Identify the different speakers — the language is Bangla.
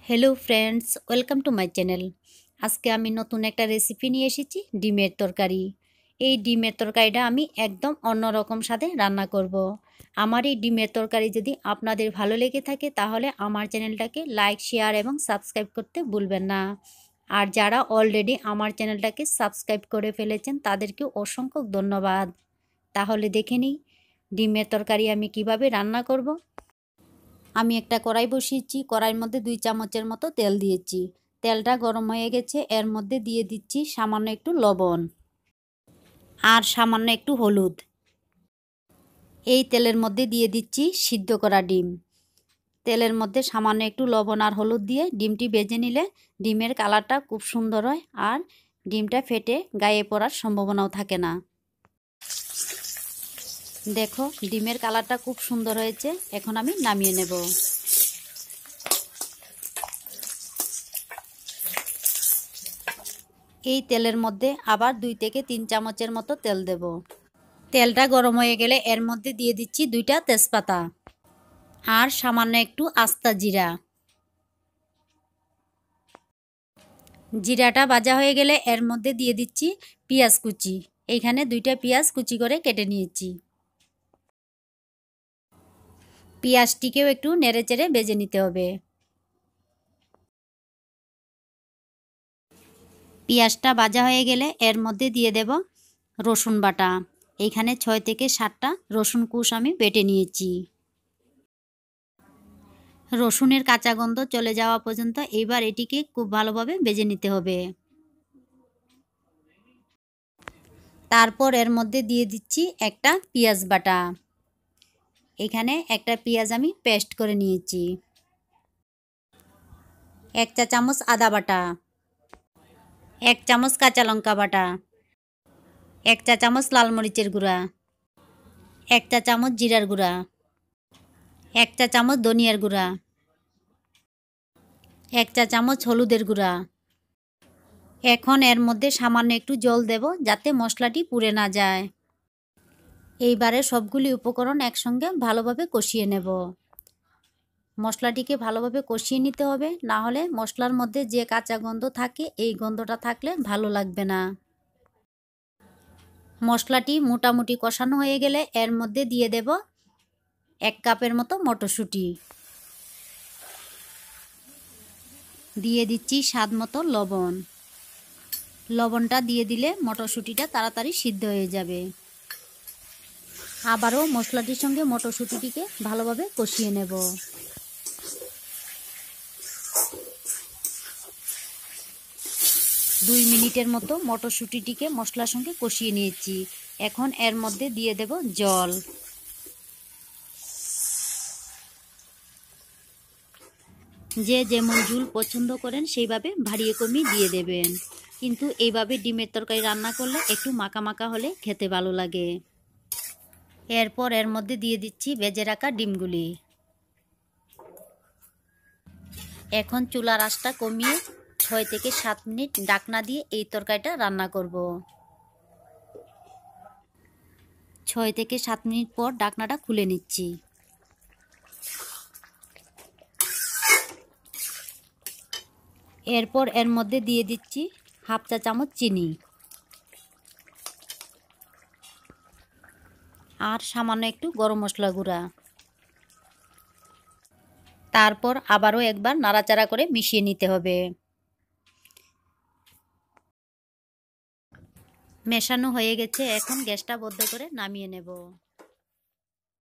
Speaker 1: Hello friends, welcome to my channel. আজকে আমি নতুন একটা রেসিপি নিয়ে এসেছি, ডিমের তরকারি। এই ডিমের তরকারিটা আমি একদম অন্যরকম স্বাদে রান্না করব। আমার এই ডিমের তরকারি যদি আপনাদের ভালো লেগে থাকে তাহলে আমার চ্যানেলটাকে লাইক, শেয়ার এবং সাবস্ক্রাইব করতে ভুলবেন না। আর যারা অলরেডি আমার চ্যানেলটাকে সাবস্ক্রাইব করে ফেলেছেন তাদেরকে অসংখ্য ধন্যবাদ। তাহলে দেখে নিই ডিমের তরকারি আমি কিভাবে রান্না করব। আমি একটা কড়াই বসিয়েছি, কড়াইয়ের মধ্যে 2 চামচের মতো তেল দিয়েছি। তেলটা গরম হয়ে গেছে, এর মধ্যে দিয়ে দিচ্ছি সামান্য একটু লবণ আর সামান্য একটু হলুদ। এই তেলের মধ্যে দিয়ে দিচ্ছি সিদ্ধ করা ডিম। তেলের মধ্যে সামান্য একটু লবণ আর হলুদ দিয়ে ডিমটি ভেজে নিলে ডিমের কালারটা খুব সুন্দর হয় আর ডিমটা ফেটে গায়ে পড়ার সম্ভাবনাও থাকে না। দেখো ডিমের কালারটা খুব সুন্দর হয়েছে, এখন আমি নামিয়ে নেব। এই তেলের মধ্যে আবার 2 থেকে 3 চামচের মতো তেল দেব। তেলটা গরম হয়ে গেলে এর মধ্যে দিয়ে দিচ্ছি 2টা তেজপাতা আর সামান্য একটু আস্তা জিরা। জিরাটা ভাজা হয়ে গেলে এর মধ্যে দিয়ে দিচ্ছি পেঁয়াজ কুচি। এইখানে 2টা পেঁয়াজ কুচি করে কেটে নিয়েছি। পেঁয়াজটিকেও একটু নেড়েচেড়ে ভেজে নিতে হবে। পেঁয়াজটা ভাজা হয়ে গেলে এর মধ্যে দিয়ে দেব রসুন বাটা। এইখানে 6 থেকে 7টা রসুন কুচ আমি বেটে নিয়েছি। রসুনের কাঁচা গন্ধ চলে যাওয়া পর্যন্ত এবার এটিকে খুব ভালোভাবে ভেজে নিতে হবে। তারপর এর মধ্যে দিয়ে দিচ্ছি একটা পেঁয়াজ বাটা। এখানে একটা পেঁয়াজ আমি পেস্ট করে নিয়েছি। 1 চা চামচ আদা বাটা, 1 চামচ কাঁচা লঙ্কা বাটা, 1 চা চামচ লাল মরিচের গুঁড়া, 1 চা চামচ জিরার গুঁড়া, 1 চা চামচ ধনিয়ার গুঁড়া, 1 চা চামচ হলুদের গুঁড়া। এখন এর মধ্যে সামান্য একটু জল দেব যাতে মশলাটি পুড়ে না যায়। এইবারে সবগুলি উপকরণ একসঙ্গে ভালোভাবে কষিয়ে নেব। মশলাটিকে ভালোভাবে কষিয়ে নিতে হবে, না হলে মশলার মধ্যে যে কাঁচা গন্ধ থাকে এই গন্ধটা থাকলে ভালো লাগবে না। মশলাটি মোটামুটি কষানো হয়ে গেলে এর মধ্যে দিয়ে দেব 1 কাপের মতো মটরশুঁটি। দিয়ে দিচ্ছি স্বাদ মতো লবণ। লবণটা দিয়ে দিলে মটরশুঁটিটা তাড়াতাড়ি সিদ্ধ হয়ে যাবে। আবারও মশলাটির সঙ্গে মটরশুঁটিটিকে ভালোভাবে কষিয়ে নেব। 2 মিনিটের মতো মটরশুঁটিটিকে মশলার সঙ্গে কষিয়ে নিয়েছি। এখন এর মধ্যে দিয়ে দেব জল। যে যেমন ঝোল পছন্দ করেন সেইভাবে বাড়িয়ে কমিয়ে দিয়ে দেবেন, কিন্তু এইভাবে ডিমের তরকারি রান্না করলে একটু মাখা মাখা হলে খেতে ভালো লাগে। এরপর এর মধ্যে দিয়ে দিচ্ছি ভেজে রাখা ডিমগুলি। এখন চুলার আঁচটা কমিয়ে 6 থেকে 7 মিনিট ঢাকনা দিয়ে এই তরকারিটা রান্না করব। 6 থেকে 7 মিনিট পর ঢাকনাটা খুলে নিচ্ছি। এরপর এর মধ্যে দিয়ে দিচ্ছি 1/2 চা চামচ চিনি আর সামান্য একটু গরম মশলা গুঁড়া। তারপর আবারও একবার নাড়াচাড়া করে মিশিয়ে নিতে হবে। মেশানো হয়ে গেছে, এখন গ্যাসটা বন্ধ করে নামিয়ে নেব।